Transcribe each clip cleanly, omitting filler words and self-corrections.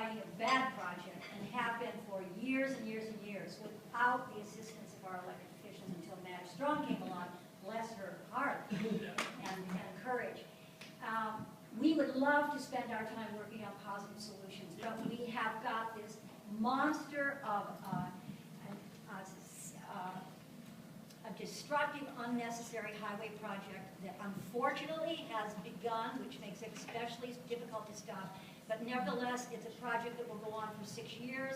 fighting a bad project and have been for years and years and years without the assistance of our elected officials until Madge Strong came along, bless her heart and courage. We would love to spend our time working on positive solutions, but we have got this monster of a destructive, unnecessary highway project that unfortunately has begun, which makes it especially difficult to stop. But nevertheless, it's a project that will go on for 6 years.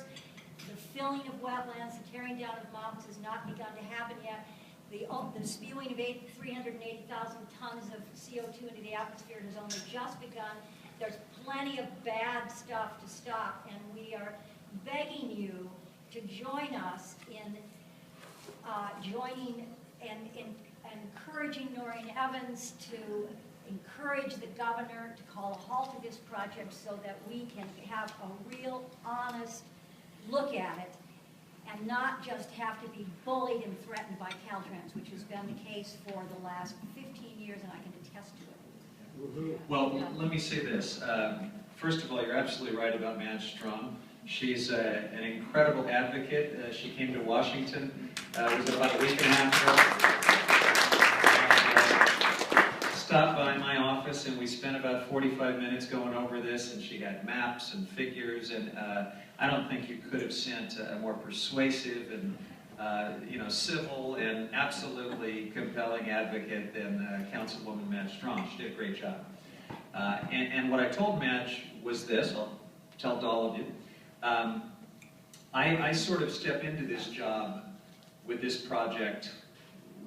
The filling of wetlands, the tearing down of mountains has not begun to happen yet. The spewing of 380,000 tons of CO2 into the atmosphere has only just begun. There's plenty of bad stuff to stop, and we are begging you to join us in joining and encouraging Noreen Evans to encourage the governor to call a halt to this project so that we can have a real, honest look at it and not just have to be bullied and threatened by Caltrans, which has been the case for the last 15 years, and I can attest to it. Well, let me say this. First of all, you're absolutely right about Madge Strong. She's an incredible advocate. She came to Washington, was it about a week and a half ago? Stopped by my office and we spent about 45 minutes going over this, and she had maps and figures, and I don't think you could have sent a more persuasive and civil and absolutely compelling advocate than Councilwoman Madge Strong. She did a great job. And what I told Madge was this, I'll tell to all of you. I sort of step into this job with this project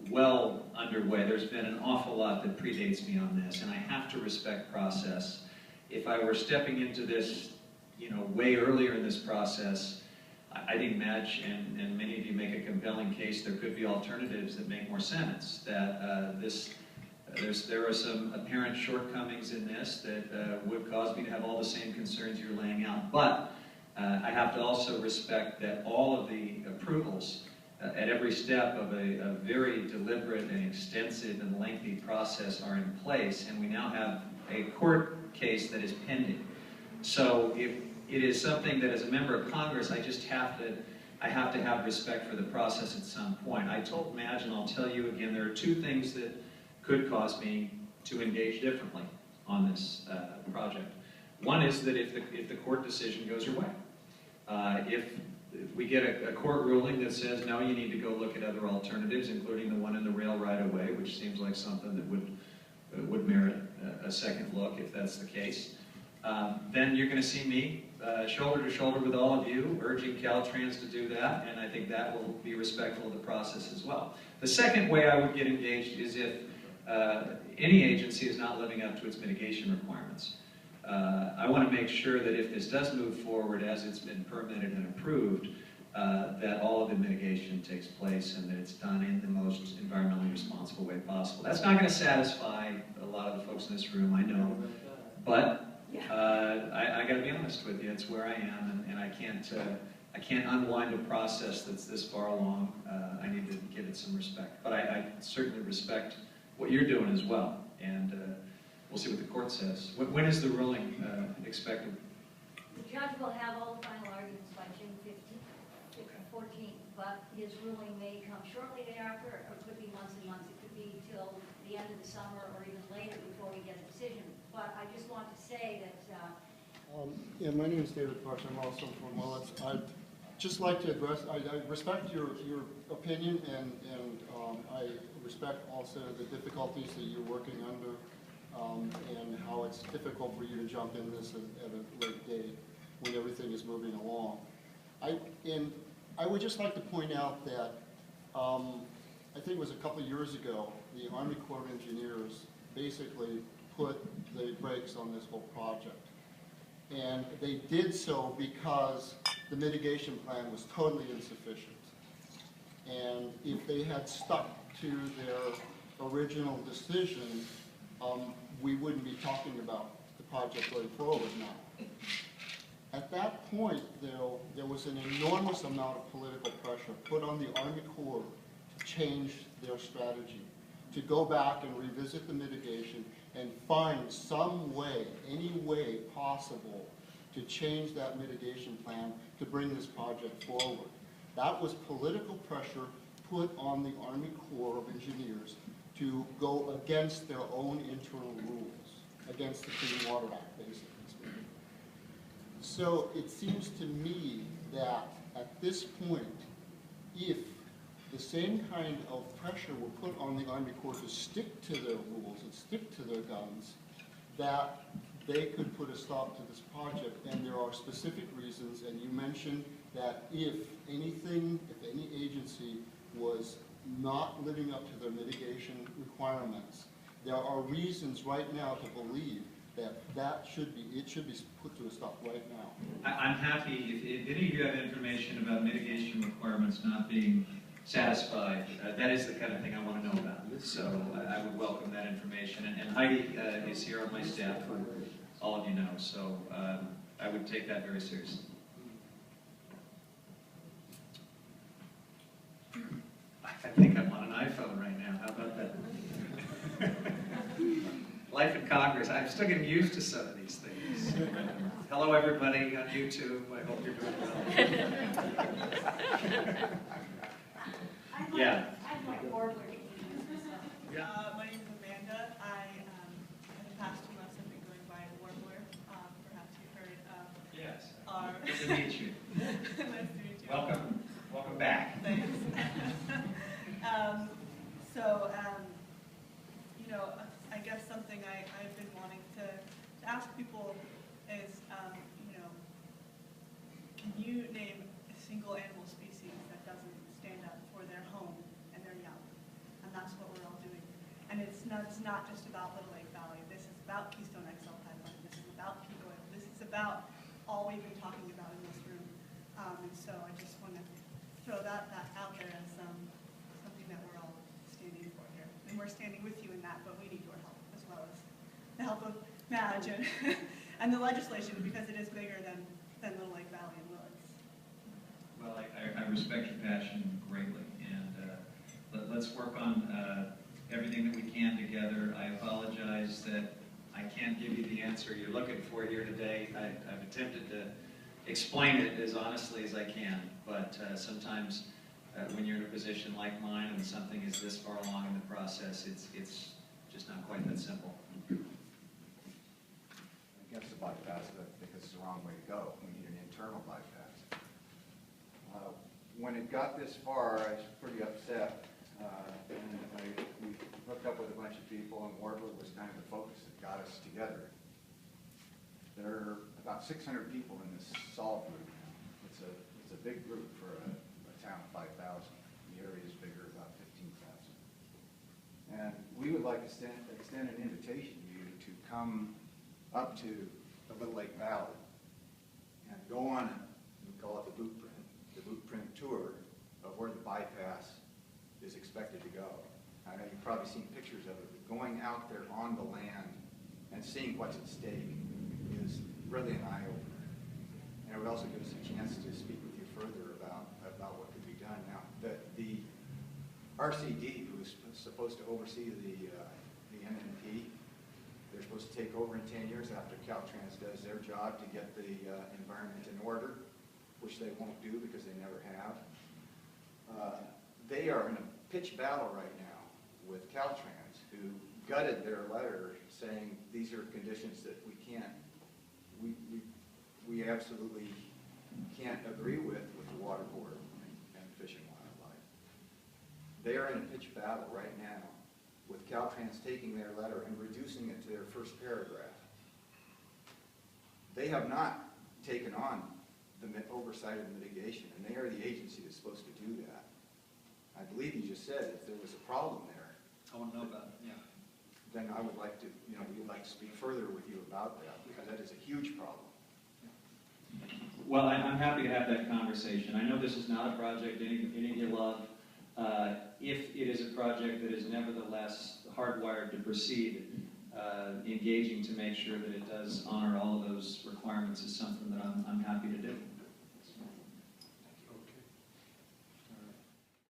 well underway. There's been an awful lot that predates me on this, and I have to respect process. If I were stepping into this, way earlier in this process, I think Madge and many of you make a compelling case there could be alternatives that make more sense. That there are some apparent shortcomings in this that would cause me to have all the same concerns you're laying out. But I have to also respect that all of the approvals at every step of a very deliberate and extensive and lengthy process are in place, and we now have a court case that is pending. So if it is something that as a member of Congress, I have to have respect for the process at some point. I told Madge, and I'll tell you again, there are two things that could cause me to engage differently on this project. One is that if the court decision goes your way. If we get a court ruling that says, no, you need to go look at other alternatives, including the one in the rail right-of-way, which seems like something that would merit a second look if that's the case, then you're going to see me shoulder to shoulder with all of you, urging Caltrans to do that, and I think that will be respectful of the process as well. The second way I would get engaged is if any agency is not living up to its mitigation requirements. I want to make sure that if this does move forward as it's been permitted and approved, that all of the mitigation takes place and that it's done in the most environmentally responsible way possible. That's not going to satisfy a lot of the folks in this room, I know, but I got to be honest with you. It's where I am, and I can't unwind a process that's this far along. I need to give it some respect, but I certainly respect what you're doing as well, and we'll see what the court says. When is the ruling expected? The judge will have all the final arguments by June 14th, but his ruling may come shortly thereafter, or it could be months and months. It could be till the end of the summer or even later before we get a decision. But I just want to say that... yeah, my name is David Parks. I'm also from Willits. I'd just like to address, I respect your opinion, and I respect also the difficulties that you're working under, and how it's difficult for you to jump in this at a late date when everything is moving along. I would just like to point out that I think it was a couple of years ago, the Army Corps of Engineers basically put the brakes on this whole project. And they did so because the mitigation plan was totally insufficient. And if they had stuck to their original decision, we wouldn't be talking about the project going forward now. At that point, though, there was an enormous amount of political pressure put on the Army Corps to change their strategy, to go back and revisit the mitigation and find some way, any way possible, to change that mitigation plan to bring this project forward. That was political pressure put on the Army Corps of Engineers to go against their own internal rules, against the Clean Water Act, basically speaking. So it seems to me that at this point, if the same kind of pressure were put on the Army Corps to stick to their rules and stick to their guns, that they could put a stop to this project. And there are specific reasons, and you mentioned that if anything, if any agency was not living up to their mitigation requirements, there are reasons right now to believe that it should be put to a stop right now. I'm happy, if any of you have information about mitigation requirements not being satisfied, that is the kind of thing I want to know about. So I would welcome that information. And Heidi is here on my staff, who all of you know, so I would take that very seriously. I think I'm on an iPhone right now. How about that? Life in Congress. I'm still getting used to some of these things. Hello, everybody on YouTube. I hope you're doing well. Yeah. I'd like more. My name is Amanda. In the past 2 months, I've been going by Warbler. Perhaps you've heard of Yes. our... Good to meet you. Nice to meet you. Welcome. Welcome back. Thanks. You know, I guess something I've been wanting to ask people is, you know, can you name a single animal species that doesn't stand up for their home and their young? And that's what we're all doing. And it's not just about Little Lake Valley. This is about Keystone XL Pipeline. This is about peak oil. This is about all we've been talking about in this room. And so I just want to throw that out there as something that we're all standing for here. And we're standing with you in that, but we need your help as well as the help of Madge and the legislation, because it is bigger than Little Lake Valley and Willits. Well, I respect your passion greatly, and let's work on everything that we can together. I apologize that I can't give you the answer you're looking for here today. I've attempted to explain it as honestly as I can, but sometimes when you're in a position like mine and something is this far along in the process, it's just not quite that simple. Against the bypass, because it's the wrong way to go. We need an internal bypass. When it got this far, I was pretty upset, and we hooked up with a bunch of people, and Warbler was kind of the focus that got us together. There are about 600 people in this SOLVE group now. It's a big group for a town of 5,000. The area is bigger, about 15,000. And we would like to extend an invitation to you to come up to the Little Lake Valley and go on, we call it the blueprint tour of where the bypass is expected to go. I know you've probably seen pictures of it, but going out there on the land and seeing what's at stake is really an eye-opener. And it would also give us a chance to speak with you further about what could be done. Now, the RCD, who is supposed to oversee the NNP, they're supposed to take over in 10 years after Caltrans does their job to get the environment in order, which they won't do because they never have. They are in a pitched battle right now with Caltrans, who gutted their letter saying these are conditions that we absolutely can't agree with the Water Board and Fish and Wildlife. They are in a pitched battle right now with Caltrans taking their letter and reducing it to their first paragraph. They have not taken on the oversight of mitigation, and they are the agency that's supposed to do that. I believe you just said if there was a problem there, I want to know about it, yeah. then I would like to, we'd like to speak further with you about that, because that is a huge problem. Well, I'm happy to have that conversation. I know this is not a project any of you love. If it is a project that is nevertheless hardwired to proceed, engaging to make sure that it does honor all of those requirements is something that I'm happy to do.